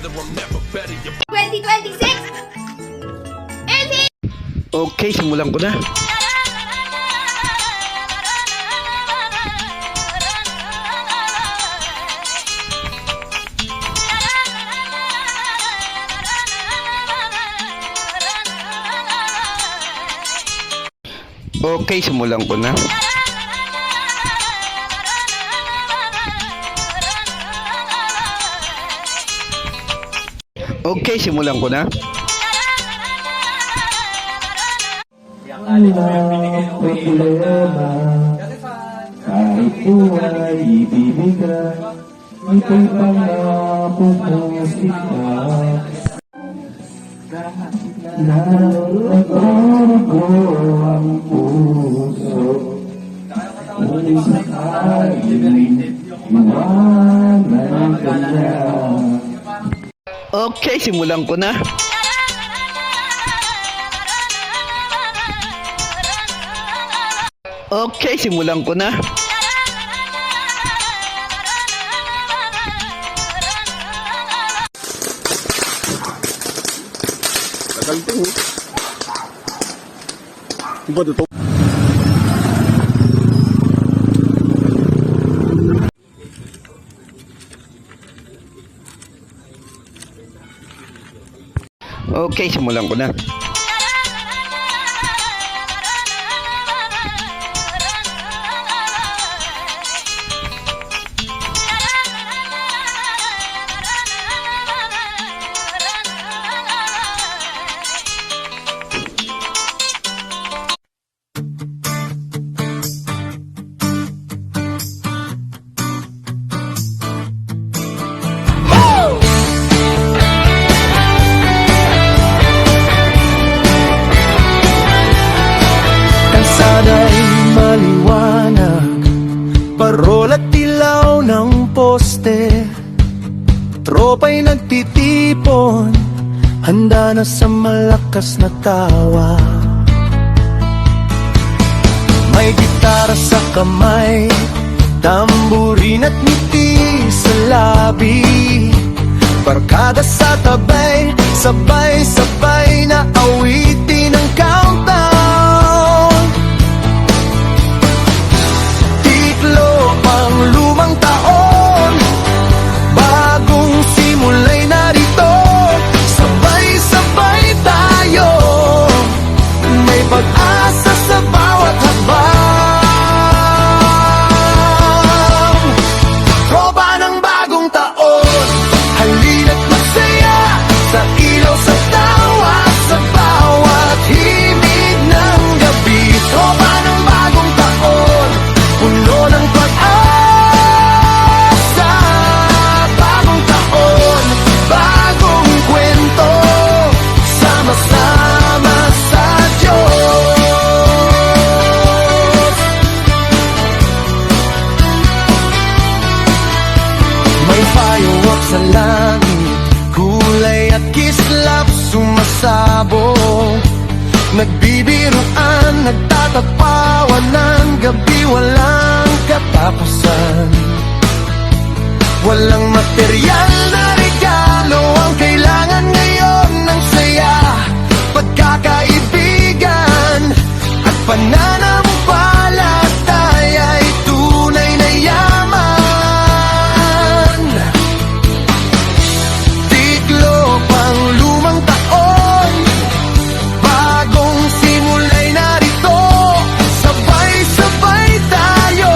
2026! Okay, simulan ko na. Okay, simulan ko na. Okay, simulan ko na. Problema, kahit buhay ibibigay, ito'y pangako kong sila. Nagbago ang puso, ngunit sakaling iwanan ka niya. Okay, simulan ko na. Okay, simulan ko na. Tagal ito. Iba ito. Okay, simulan ko na. Sana'y maliwanag, parol at ilaw ng poste. Tropa'y nagtitipon, handa na sa malakas na tawa. May gitara sa kamay, tamburin at ngiti sa labi. Barkada sa tabay, sabay-sabay na awitin ang countdown. Ang lumang taon, bagong simula'y narito. Sabay-sabay tayo, may pag-asa sa bawat hakbang. Tropa ng bagong taon, halina't masaya sa ilaw, sa tawa, sa bawat himig ng gabi. Tropa ng bagong taon, puno ng pag-asa. Sama sa Diyos, may fireworks sa langit, kulay at kislap sumasabog. Nagbibiruan, nagtatapawan ng gabi, walang katapusan. Walang material na regalo ang kailangan ngayon ng saya, pagkakaibigan at pananampalataya'y tunay na yaman. Tiklop ang lumang taon, bagong simula'y narito. Sabay-sabay tayo,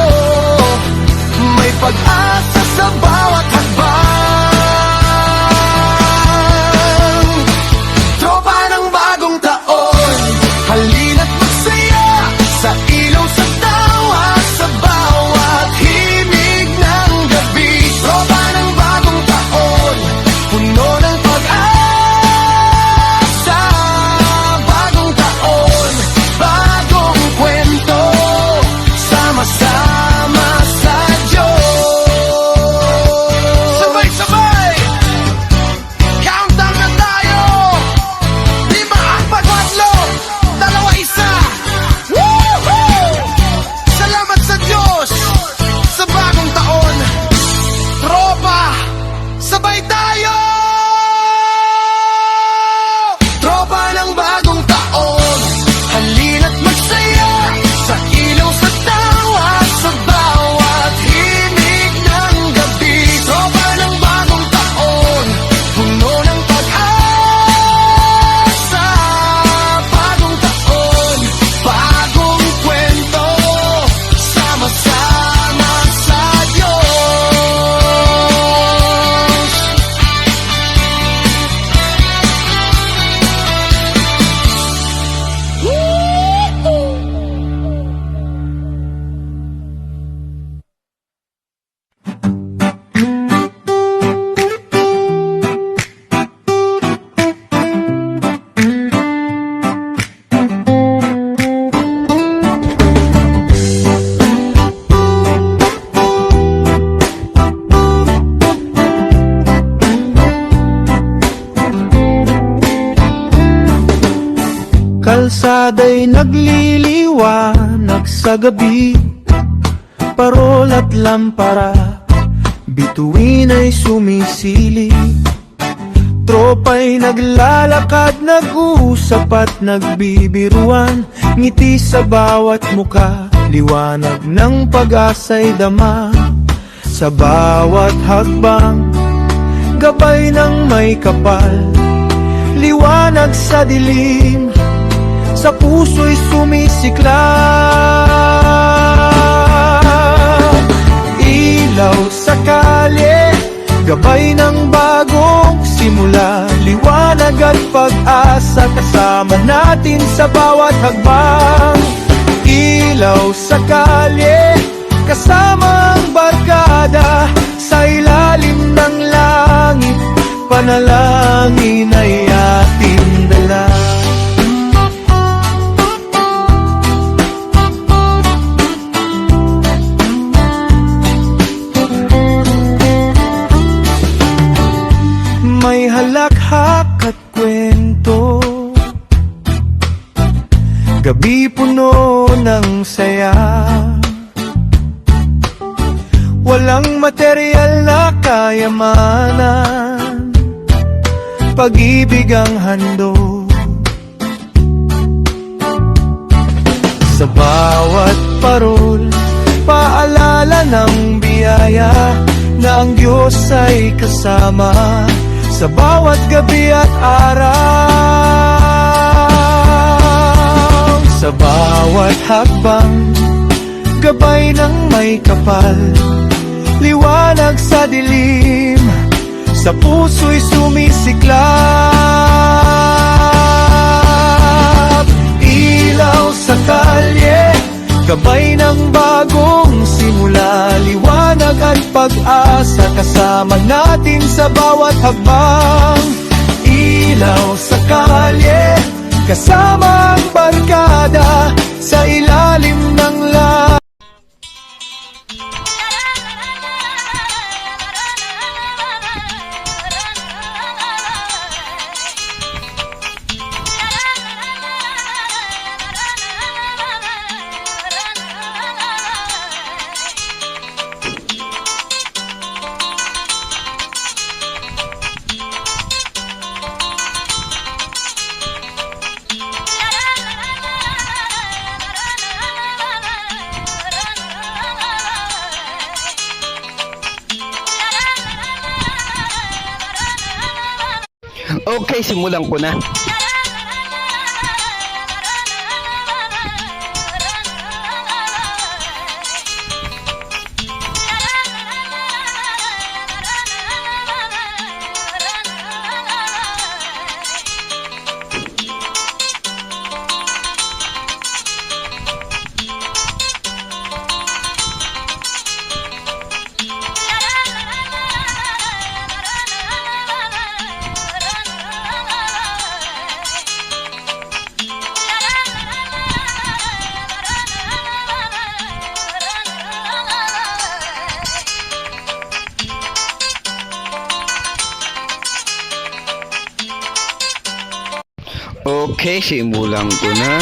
may pag-asa sa bawat hakbang. barkada'y nagliliwanag sa gabi, parol at lampara, bituin ay sumisili. Tropa'y naglalakad, nag-usap at nagbibiruan, ngiti sa bawat muka, liwanag ng pag-asa'y dama. Sa bawat hakbang, gabay ng may kapal, liwanag sa dilim, sa puso'y sumisiklat. Ilaw sa kalye, gabay ng bagong simula, liwanag at pag-asa kasama natin sa bawat hakbang. Ilaw sa kalye, kasama ang barkada, sa ilalim ng langit, panalangin ay ating dala. May halakhak at kwento, gabi puno ng saya, walang material na kayamanan, pag-ibig ang handog. Sa bawat parol, paalala ng biyaya, na ang Diyos ay kasama sa bawat gabi at araw. Sa bawat hakbang, gabay ng may kapal, liwanag sa dilim, sa puso'y sumisiklap. Ilaw sa kalye, gabay ng bagong simula, liwanag at pag-asa kasama natin sa bawat hakbang. Ilaw sa kalye, kasama ang barkada, sa ilalim ng langit. Okay, simulan ko na. Okay, simulan ko na.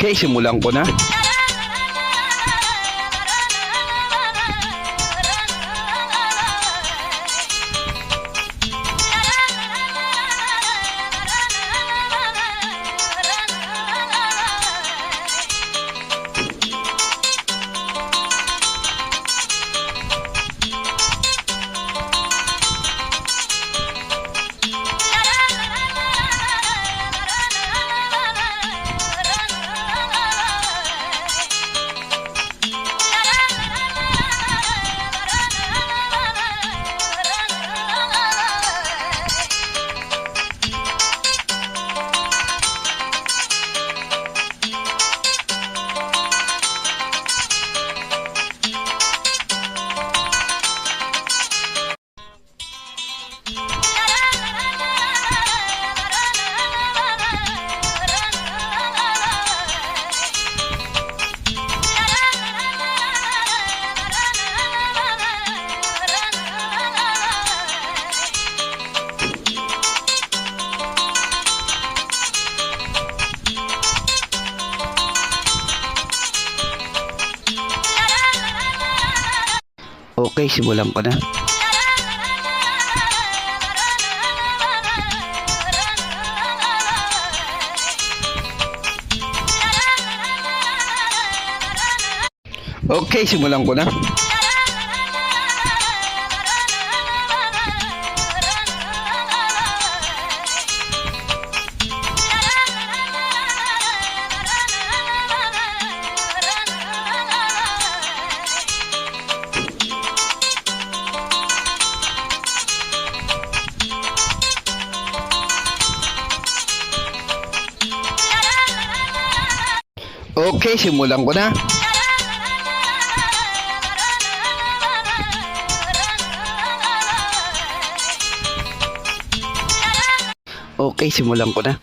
Okay, simulan ko na. Okay, simulan ko na. Okay, simulan ko na. Okay, simulan ko na. Okay, simulan ko na.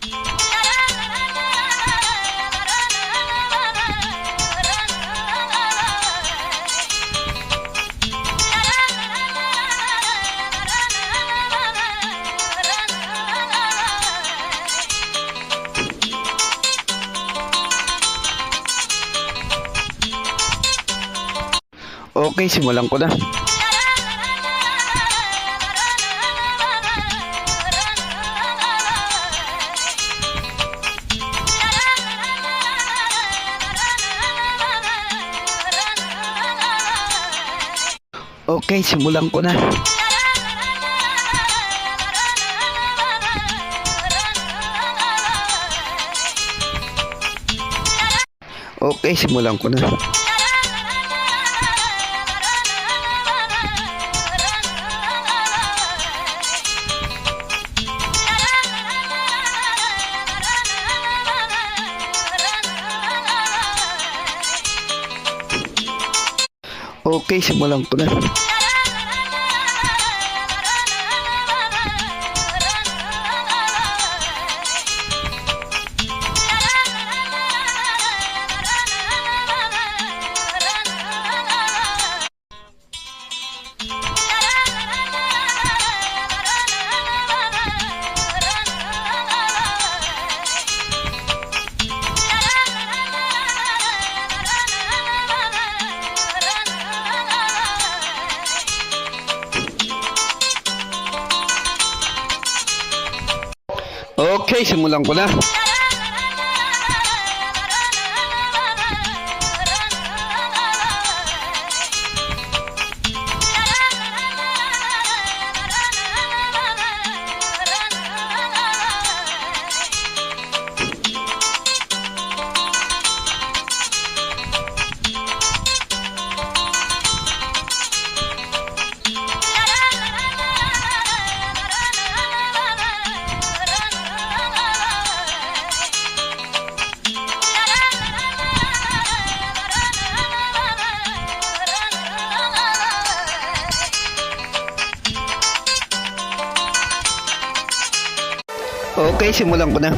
Okay, simulan ko na. Okay, simulan ko na. Okay, simulan ko na. Okay, simulan ko na. Okay, simulan ko na. Okay, simulan ko na.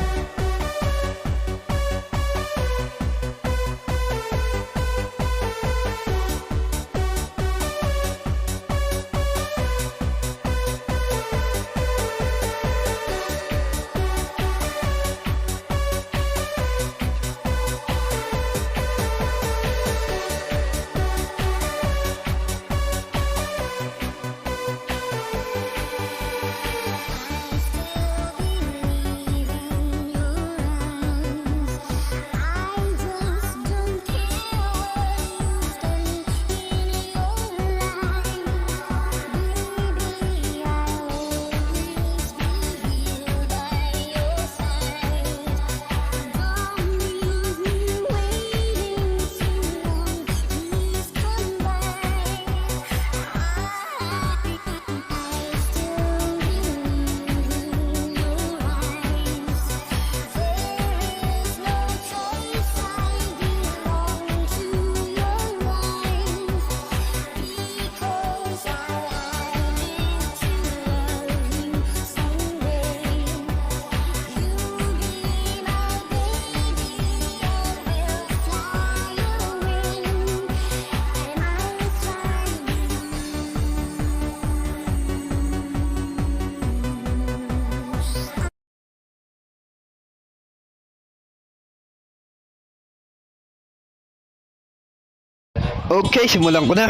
Okay, simulan ko na.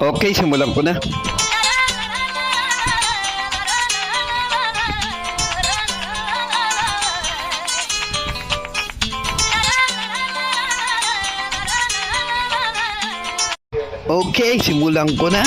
Okay, simulan ko na. Okay, simulan ko na.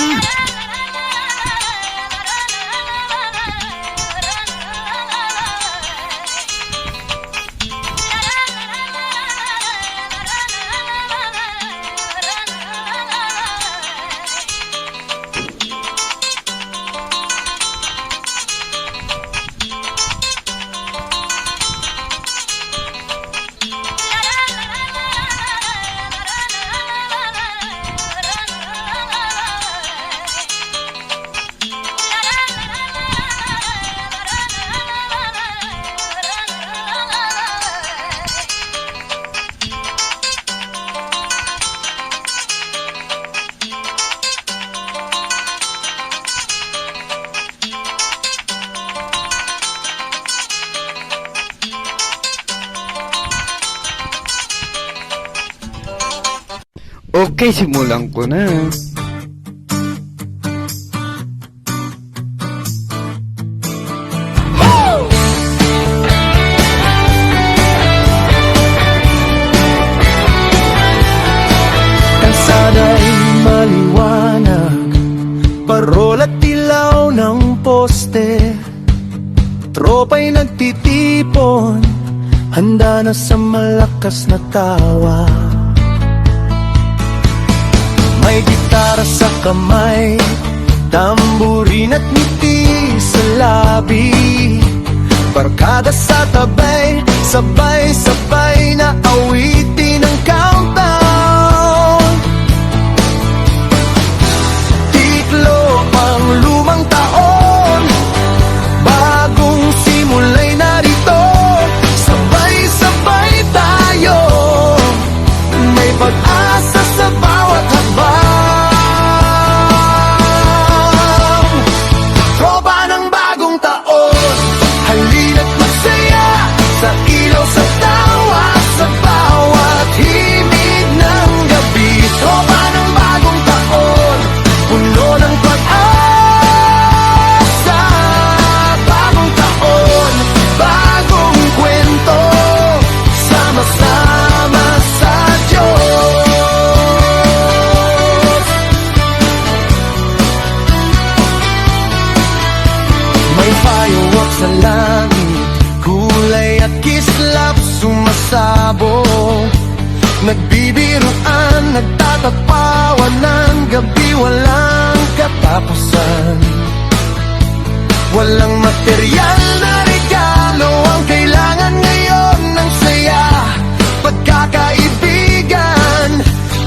Okay, simulan ko na. Kalsada'y maliwanag, parol at ilaw ng poste. Tropa'y nagtitipon, handa na sa malakas na tawa. May gitara sa kamay, tamburin at ngiti sa labi. Barkada sa tabay, sabay-sabay na awitin ang countdown. Tiklo ang lumang taon, bagong simula'y narito. Sabay-sabay tayo, may pag-asa sa bawat hakbang. Tropa ng bagong taon, halina't magsaya sa ilaw sa tawa, sa bawat himig ng gabi. Tropa ng bagong taon, puno ng pag-asa. Bagong taon, bagong kwento, sama-sama sa Diyos. May fireworks sa langit, kulay at kislap sumasabog. Nagbibiruan, nagtatapawan ng gabi, walang katapusan. Walang material na regalo ang kailangan ngayon ng saya, pagkakaibigan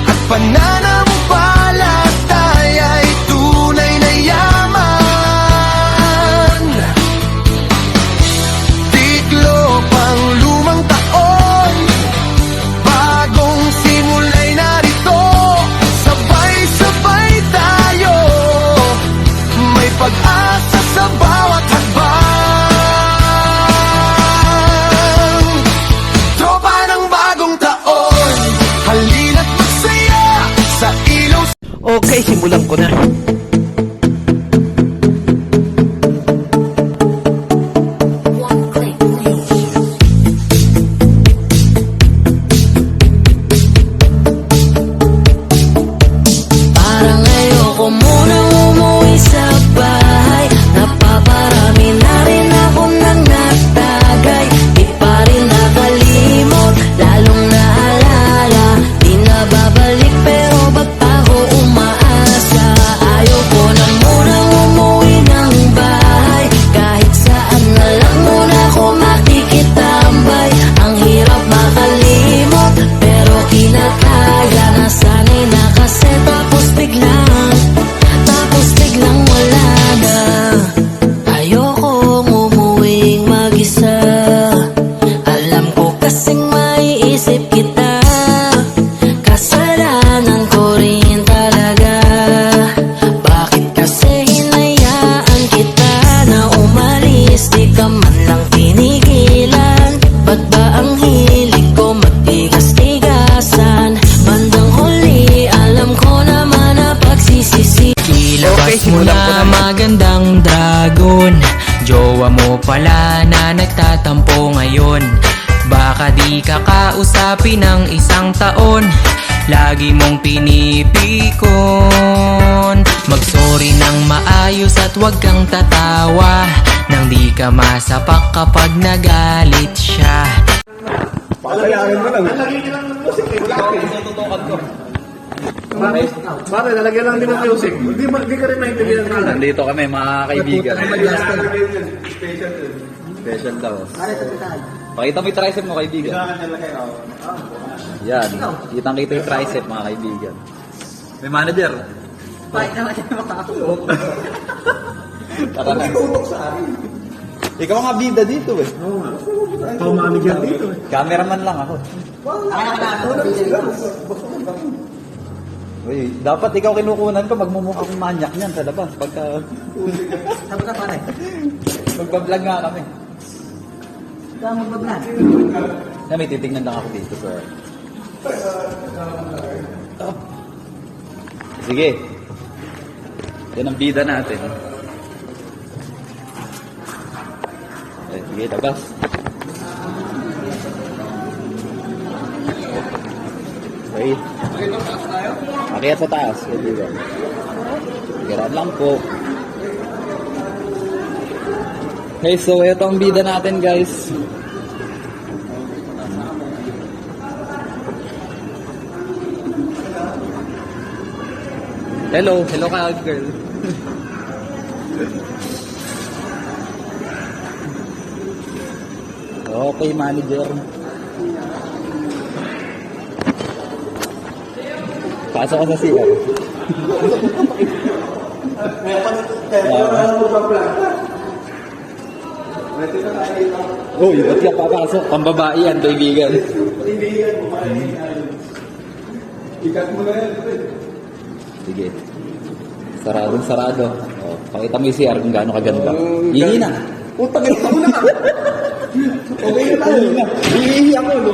at pananampalataya'y tunay na yaman. Tiklo pang lumang taon, bagong simula'y narito. Sabay-sabay tayo, may pag-asa sa bawat hakbang. Tropa ng bagong taon, halina't magsaya sa ilaw. Okay, simulan ko na. Parang ayoko munang umuwi sa bahay. Napaparami na rin ako ng natagay. Di pa rin nakalimot, lalong naalala. Di na babalik pero ba't pa ako umaasa? Ayoko na munang umuwi ng bahay. Kahit saan na lang muna ako makikitambay. Ang hirap makalimot pero kinakaya. Nasanay na kasi tapos biglang Labas mo simulan ko na na. magandang dragon. Jowa mo pala na nagtatampo ngayon. Baka di ka kausapin ng isang taon. Lagi mong pinipikon. Mag-sorry ng maayos at wag kang tatawa nang di ka masapak kapag nagalit siya. Palayarin mo lang. Bakit? Lalagyan lang din ng music. Hindi ka rin maintindihan ka. Nandito kami mga kaibigan. Special daw. Pakita mo yung tricep mo kaibigan. Yan. Kitang kita yung tricep mga kaibigan. May manager. Tara na. Ikaw nga bida dito eh. Ikaw manager dito. Cameraman lang ako. Uy, dapat ikaw kinukunan ko, magmumukha akong manyak niyan sa labas. Pagka... Magbablog nga kami. Na may titignan lang ako dito, sir. Sige. Yan ang bida natin. Sige, labas. Okay. Akyat sa taas. Kiraan lang po. Okay, so ito ang bida natin, guys. Hello ka, girl. Okay, manager. Pasok ka sa CR. Oh, ba't ka papasok? Pambabae yan, kaibigan. Sige. Sarado. Oh, pakita mo yung CR kung gaano kaganda. Hihi na. Utang ina mo na. Okay na tayo. Iihi ako.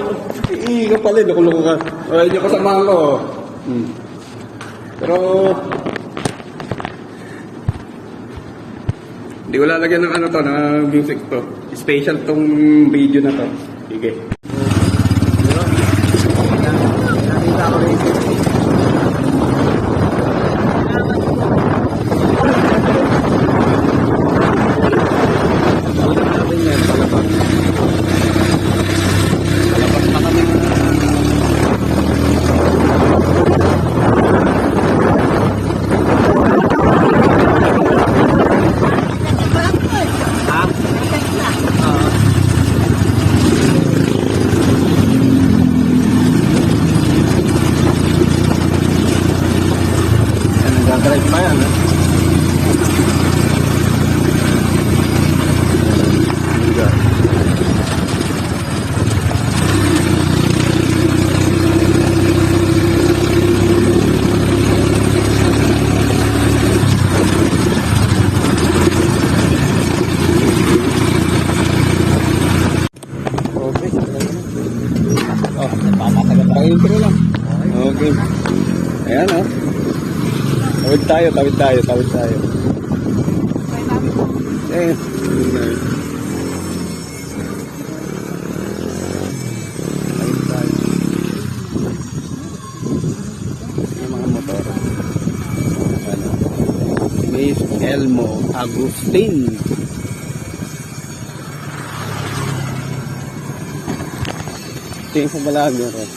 Iihi ka pala. Nakulong ka. Ay, hindi kasama ko. Pero... Hindi ko lalagyan ng ano to, na music to. Special tong video na to. Sige. Nagdadrive pa yan, ha? Okay. Ayan, oh. Tawid tayo. Eh. Yung mga motor. Ano? Miss Elmo Agustin. Tingin sa Balago, rin.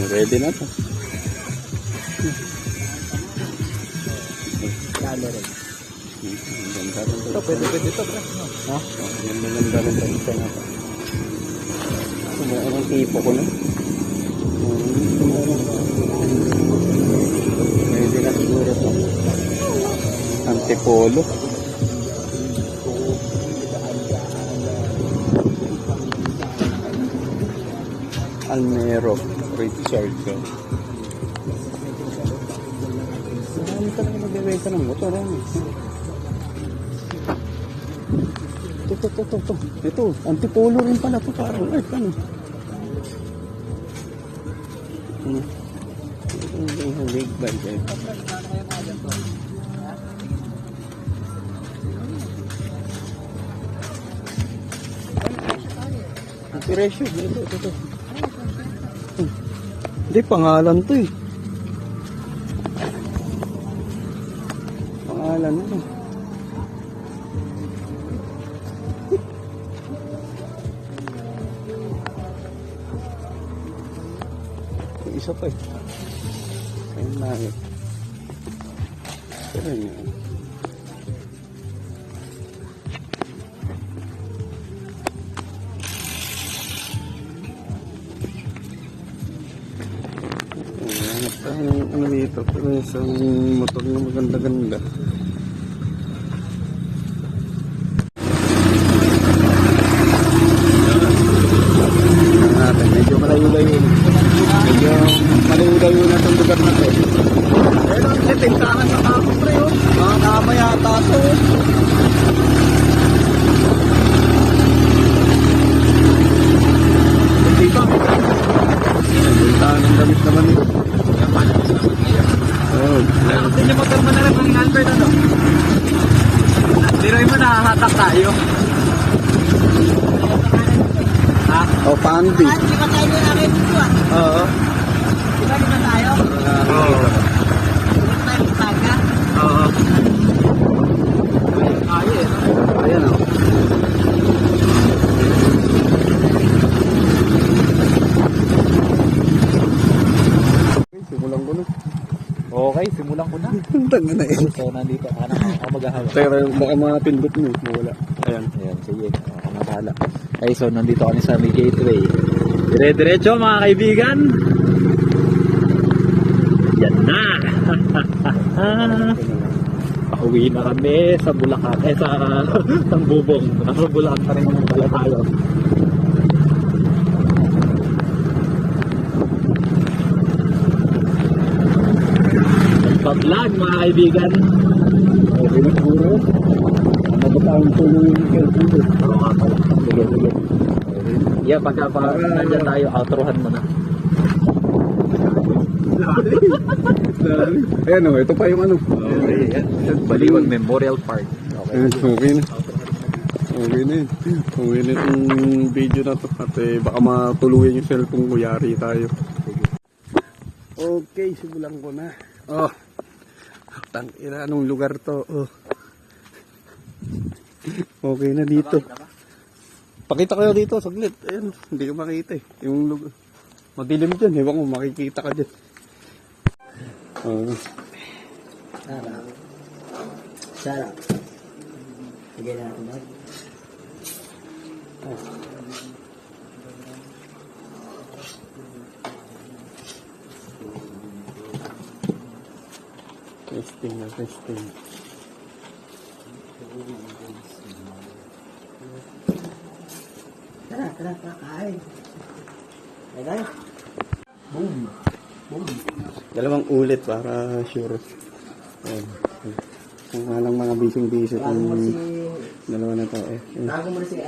Ready na to. Ito, pwede ito, pre. Ha? Ganda rin ito. Isa na to. Ang tipo ko na. Pwede na siguro to. Antipolo. Almero, Richard. Marami talaga nagbebenta ng motor. Ito, antipolo rin pala ito. Parang, ano? Big bike eh. Ang presyo, ito. Hindi, pangalan to eh. Pangalan ito. Yung isa pa eh. Ayun na eh. Pero yun. Ano dito? Pero isang motor na maganda-ganda. Medyo malayo-layo. Medyo malayo-layo na itong lugar na ito. Pero ang tintahan sa ako, pre. Mga kama yata ito. Dito. Tintahan ng damit naman ito. Hindi mo motor mo na rin ang Albert ano? Tiroy mo nakahatak tayo. Ha? O, Pandi. Di ba tayo nilagay dito ah? Oo. Di ba tayo? Oo. Tayo taga? Oo. Ayun. Ayan o. Simulan ko na. Okay, simulan ko na. Tanga na eh. So, nandito. Hanap ako maghahawak. Pero baka mga pindot mo. Mawala. Ayan. Ayan, sige. Ako na bahala. Okay, so nandito kami sa may gateway. Dire-diretso mga kaibigan. Yan na. Pauwi na kami sa Bulacan. Sa Tangbubong. Nasa Bulacan pa rin naman pala tayo. Pag-vlog mga kaibigan. Okay na siguro. Ano ba taong tuloy yung dito? Oo nga pala. Sige. Yeah, pagka nandiyan tayo, outrohan mo na. Ayan o, ito pa yung ano. Baliwag Memorial Park. Ayan, okay na. Okay na yun. Okay na itong video na to. At baka matuluyan yung cellphone ko. Yari tayo. Okay, simulan ko na. Oh. Tangina, anong lugar to? Oh. Okay na dito. Pakita kayo dito, saglit. Ayun, hindi ko makita eh. Yung lugar. Madilim dyan, ewan ko, makikita ka dyan. Sarap. Sige na natin ba? Testing na, testing. Tara, kain. Ayan. Dalawang ulit para sure. Ayan. Kung walang mga bising-bising itong dalawa na to eh. Ayan. Bago mo na si...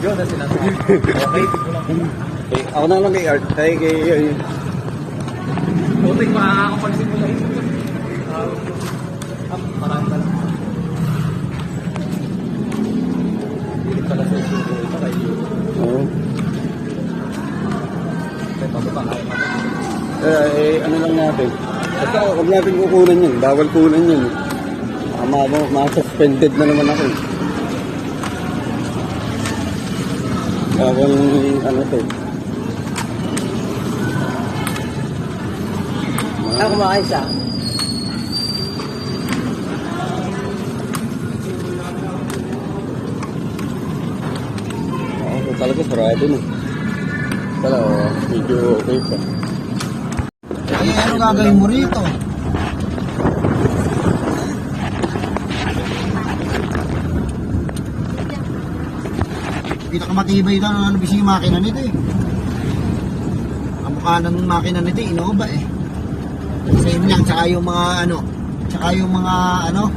Yun na sinasabi. Okay, Eh, ako na lang kay Art. Kay buting makakapagsimula yun. Marami pala. Hindi pala sa issue ko. Ito kayo. Oo. Kaya pababa kayo Ano lang natin. Basta huwag natin kukunan yun. Bawal kunan yun. Ma-suspended na naman ako. Bawal ano to. Ako kumakain siya. Oo, talaga sarado na. Pala, medyo okay pa. Ano gagawin mo rito? pinakamatibay daw ng Lubising yung makina nito eh. Ang mukha ng makina nito, Innova eh. Same lang, tsaka yung mga ano,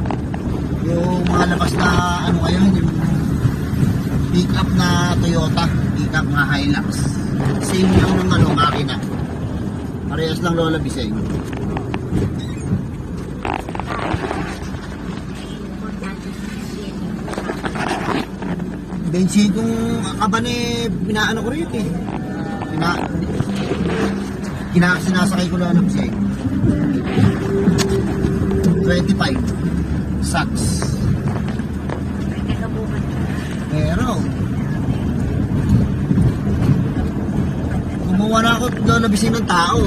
yung mga labas na ano ngayon, yung pick up na Toyota, pick up na Hilux. Same lang ng ano, makina. Parehas lang Lola Bisay. Bensin kung kaban eh, pinaano ko rito eh. Sinasakay ko lang ng Bisay. 25 sacks. Pero kumuha na ako doon na bisin ng tao.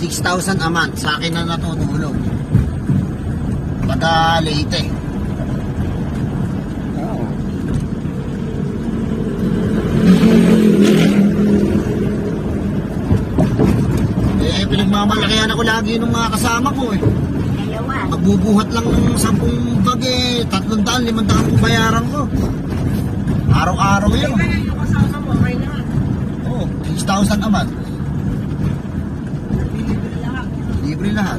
6,000 a month sa akin na natutulog. Pagka late eh. Pinagmamalakihan ako lagi ng mga kasama ko eh. Magbubuhat lang ng 10 bag eh, 300, 500 kung bayaran ko. Araw-araw yun. Yung kasama mo, okay na. Oo, 6,000 a month. Libre lahat.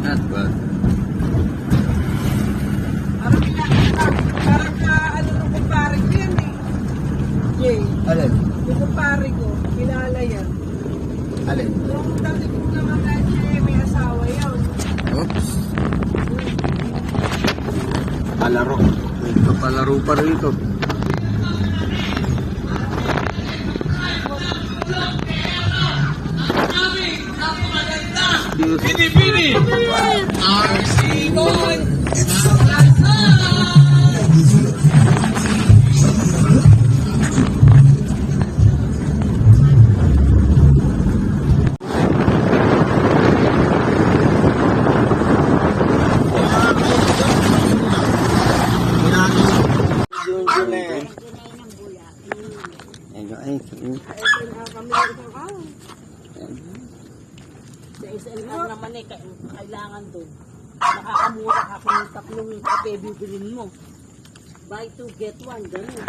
Not bad. Parang ka, ano nung kumpare ko yan eh. Jay, Alin? yung kumpare ko, kilala yan. Alin? Yung dati ko naman na siya may asawa yan. Oops. Palaro. May kapalaro pa rito. Sa SLR naman eh, kailangan doon. Nakakamura ka kung tatlong kape bibilin mo. Buy two, get one, gano'n.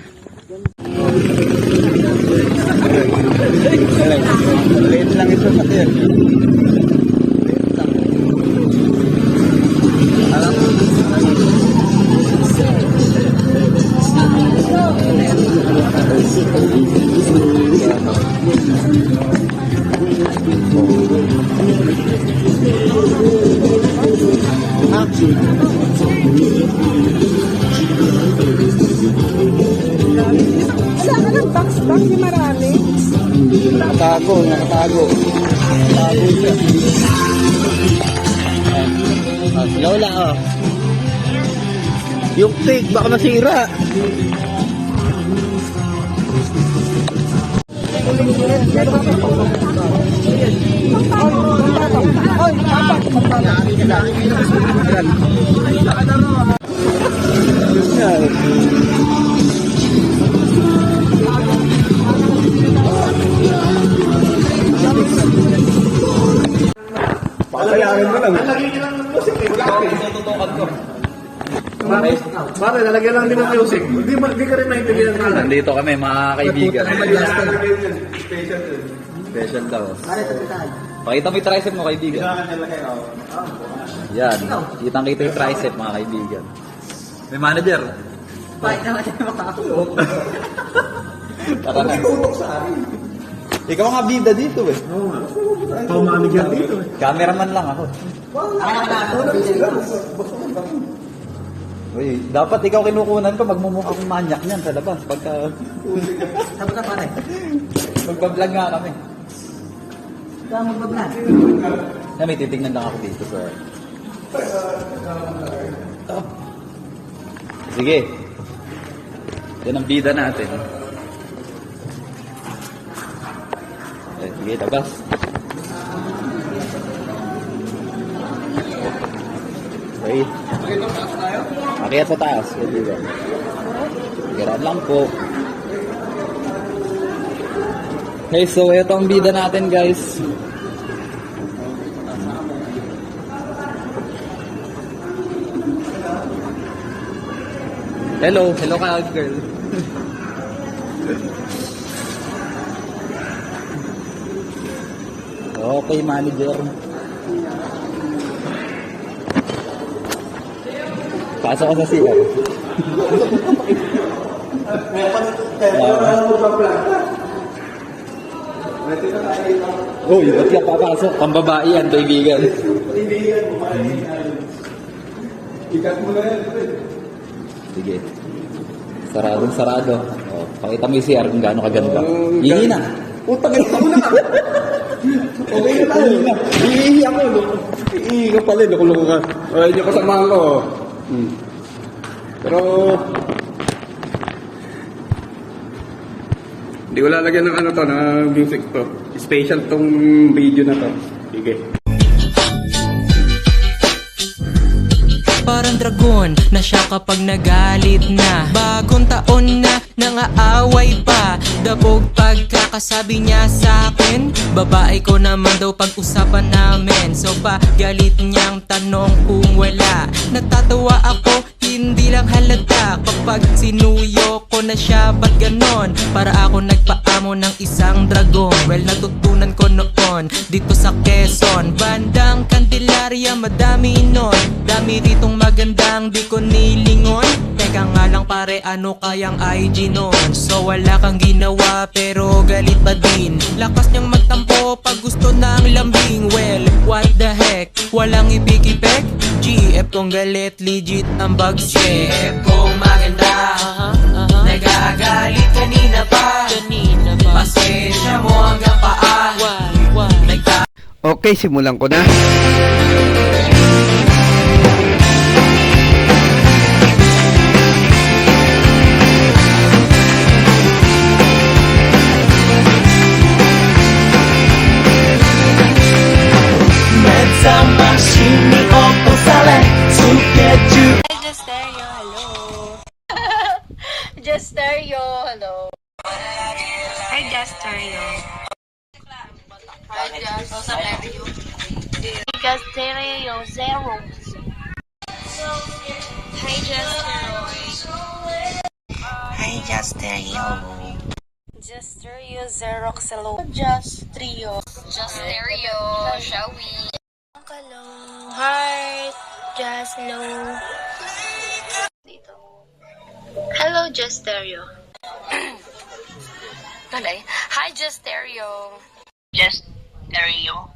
Late lang ito sa tiyan. Wala ka ng box yung marami. Nakatago siya. Lola, oh. Yung cake, baka masira. Pakayarin mo lang. Pare, lalagyan lang din ng music. Hindi ka rin naintindihan ka lang. Nandito kami mga kaibigan. Special daw. Pakita mo yung tricep mo, kaibigan. Yan. Kitang-kita yung tricep, mga kaibigan. May manager. Tara na. Ikaw ang bida dito eh. Ito manager dito eh. Cameraman lang ako. Uy, dapat ikaw kinukunan ko, magmumukha kong manyak niyan sa labas. Pagka... Sabi ka pare. Magbablog nga kami. Kaya magbablog. Na may titignan lang ako dito sa... Sige. Yan ang bida natin. Sige, labas. Okay. Akyat sa taas. Kiraan lang po. Okay, so ito ang bida natin, guys. Hello ka, girl. Okay, manager. Pasok ka sa CR. Uy, ba't ka papasok? Pambabae yan, kaibigan. Sige. Sarado. Oh, pakita mo yung CR kung gaano kaganda. Ihi na. Utang ina mo na. Okay na tayo. Iihi ako. Iihi ka pala. Nakulong ka. Ay, yung kasamahan ko. Pero... Hindi ko lalagyan ng ano to, na music to. Special tong video na to. Sige. Parang dragon na siya kapag nagalit na. Bagong taon na nangaaway pa. Dabog pagkakasabi niya sa akin. Babae ko naman daw pag-usapan namin. So pagalit niyang tanong kung wala. Natatawa ako, hindi lang halata. Kapag sinuyo ko na siya, ba't ganon? Para ako nagpaamo ng isang dragon. Well, natutunan ko noon dito sa Quezon. Bandang Candelaria, madami nun. Dami ritong magandang di ko nilingon. Teka nga lang pare, ano kayang IG nun? So wala kang ginawa pero galit pa din. Lakas niyang magtampo pag gusto ng lambing. Well, what the heck? Walang ipik-ipek? GF kong galit, legit ang bags check. GF kong maganda, nagagalit kanina pa. Pasensya mo hanggang paa. Okay, simulan ko na. Just Stereo, hello. Just Stereo, hello. Hi, Just Stereo. Hi, Just Stereo. Just Stereo, zero. Hi, Just Stereo. Hi, Just Stereo. Just Stereo, Xerox, hello. Just Trio. Just Stereo, shall we? Hello, heart, just low. Dito. Hello, Just Stereo. Talay. Hi, Just Stereo. Just Stereo.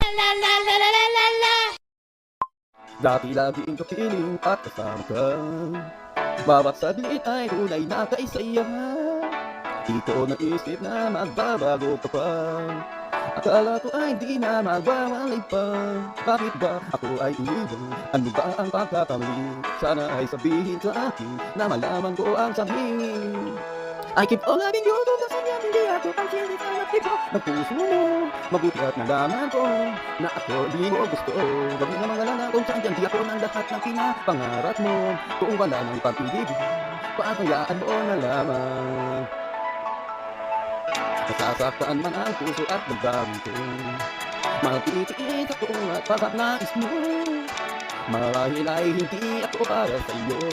La la la la la la la. Dati-laging kapiling at kasama ka. Bawat sabihin ay tunay na kaisaya. Dito naisip na magbabago ka pa. Akala ko ay di na magwawalay pa. Bakit ba ako ay iniwan? Ano ba ang pagkakamali? Sana ay sabihin sa akin na malaman ko ang sabihin. I keep on loving you, tuntas niya hindi ako ang sinig ang natipo ng puso mo. Mabuti at nalaman ko na ako di mo gusto. Wag mo namang alala kung saan dyan di ako ng lahat ng pinapangarap mo. Kung wala ng pag-ibig, paatayaan mo na lamang. Nasasaktan man ang puso at nagdami ko. Matitiis ako at pagkat nais mo. Marahil ay hindi ako para sa'yo.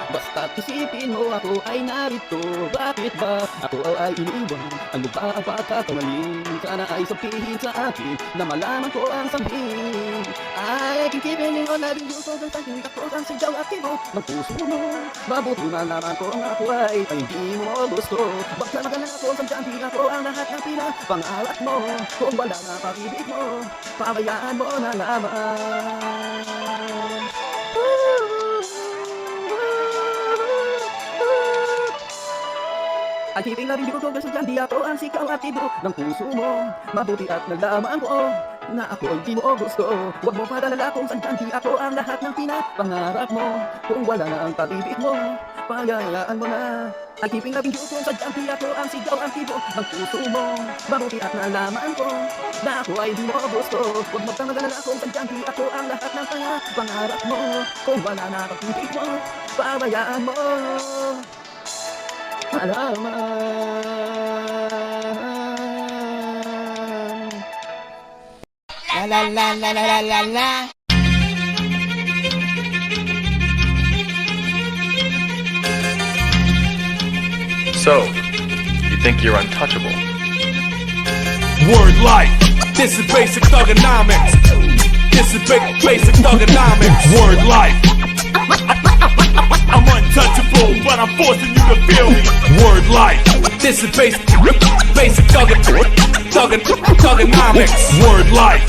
Basta't isipin mo ako ay narito. Bakit ba ako ay iniwan? Ano ba ang pagkakamali? Sana ay sabihin sa akin na malaman ko ang sabihin. I can keep it on loving you so that I can tapos ang sigaw at timo ng puso mo. Mabuti man naman ko ang ako ay hindi mo gusto. Wag ka magalala ko sa di ako ang lahat ng pinapangarap mo. Kung wala na pag-ibig mo, pabayaan mo na lamang. Ang hiping na rin ko kung sa di ako ang sikaw at tibok ng puso mo. Mabuti at naglamaan ko na ako ay di mo gusto. Huwag mo padalala kung saan di ako ang lahat ng pinapangarap mo. Kung wala na ang pag-ibig mo, pagayaan mo na. Ang hiping na rin ko kung saan di ako ang sikaw at tibok ng puso mo. Mabuti at nalaman ko na ako ay di mo gusto. Huwag mo padalala kung saan di ako ang lahat ng pangarap mo. Kung wala na pag-ibig mo, pagayaan mo. La la la la la la la. So, you think you're untouchable? Word life. This is basic thugonomics. This is basic thugonomics. Word life. I'm untouchable, but I'm forcing you to feel me. Word life. This is basic thugonomics. Word life.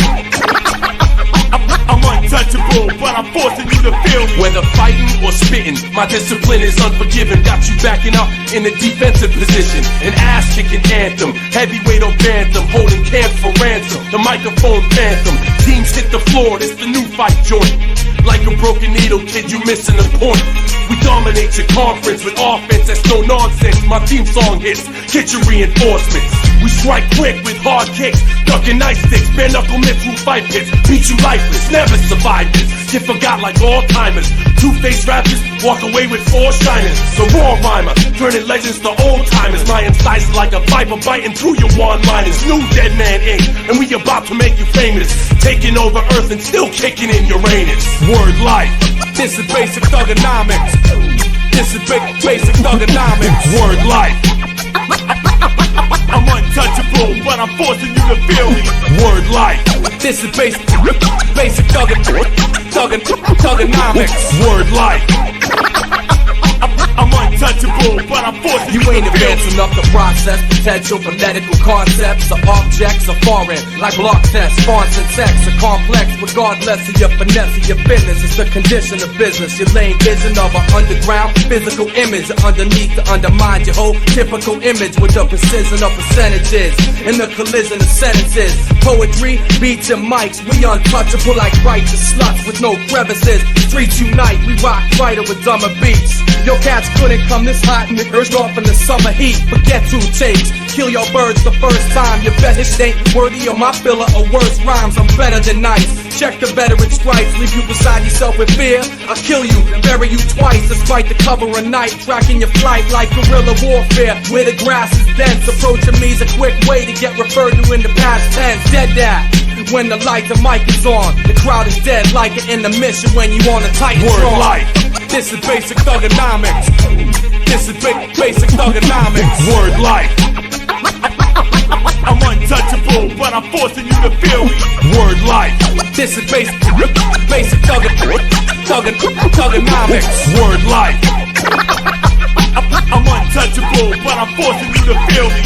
I'm untouchable, but I'm forcing you to feel me. Whether fighting or spitting, my discipline is unforgiving. Got you backing up in a defensive position. An ass-kicking anthem, heavyweight or bantam, holding camp for ransom. The microphone phantom, teams hit the floor, it's the new fight joint. Like a broken needle, kid, you missing the point. We dominate your conference with offense that's no nonsense. My theme song hits, get your reinforcements. We strike quick with hard kicks, ducking ice sticks, bare knuckle mitts through fight pits. Beat you lifeless, never survive this. Get forgot like all timers. Two-faced rappers walk away with 4 shiners. The raw rhymer, turning legends to old timers. My incisors like a viper biting through your one-liners. New Dead Man Inc., and we about to make you famous. Taking over Earth and still kicking in Uranus. Word life. This is basic thugonomics. This is basic thugonomics. Word life. I'm untouchable, but I'm forcing you to feel me. Word life. This is basic thugonomics. Word life. I'm untouchable, but I'm forcing you ain't advanced enough to process potential phonetical concepts or objects are foreign, like block tests, fonts and text are complex, regardless of your finesse or your business. It's the condition of business. You're laying vision of an underground physical image underneath to undermine your whole typical image with the precision of percentages and the collision of sentences. Poetry, beats and mics, we untouchable like righteous sluts with no crevices. Streets unite, we rock brighter with dumber beats. Your cats couldn't come this hot and urged off in the summer heat. Forget who takes, kill your birds the first time. Your fetish ain't worthy of my filler or worse rhymes. I'm better than nice. Check the veteran stripes, leave you beside yourself with fear. I'll kill you, bury you twice, despite the cover of night. Tracking your flight like guerrilla warfare, where the grass is dense. Approaching me is a quick way to get referred to in the past tense. Dead that. When the light, the mic is on, the crowd is dead like an intermission when you on a tight Word life. This is basic thugonomics. This is basic thugonomics. Word life. I'm untouchable, but I'm forcing you to feel me. Word life. This is basic thugonomics. Word life. I'm untouchable, but I'm forcing you to feel me.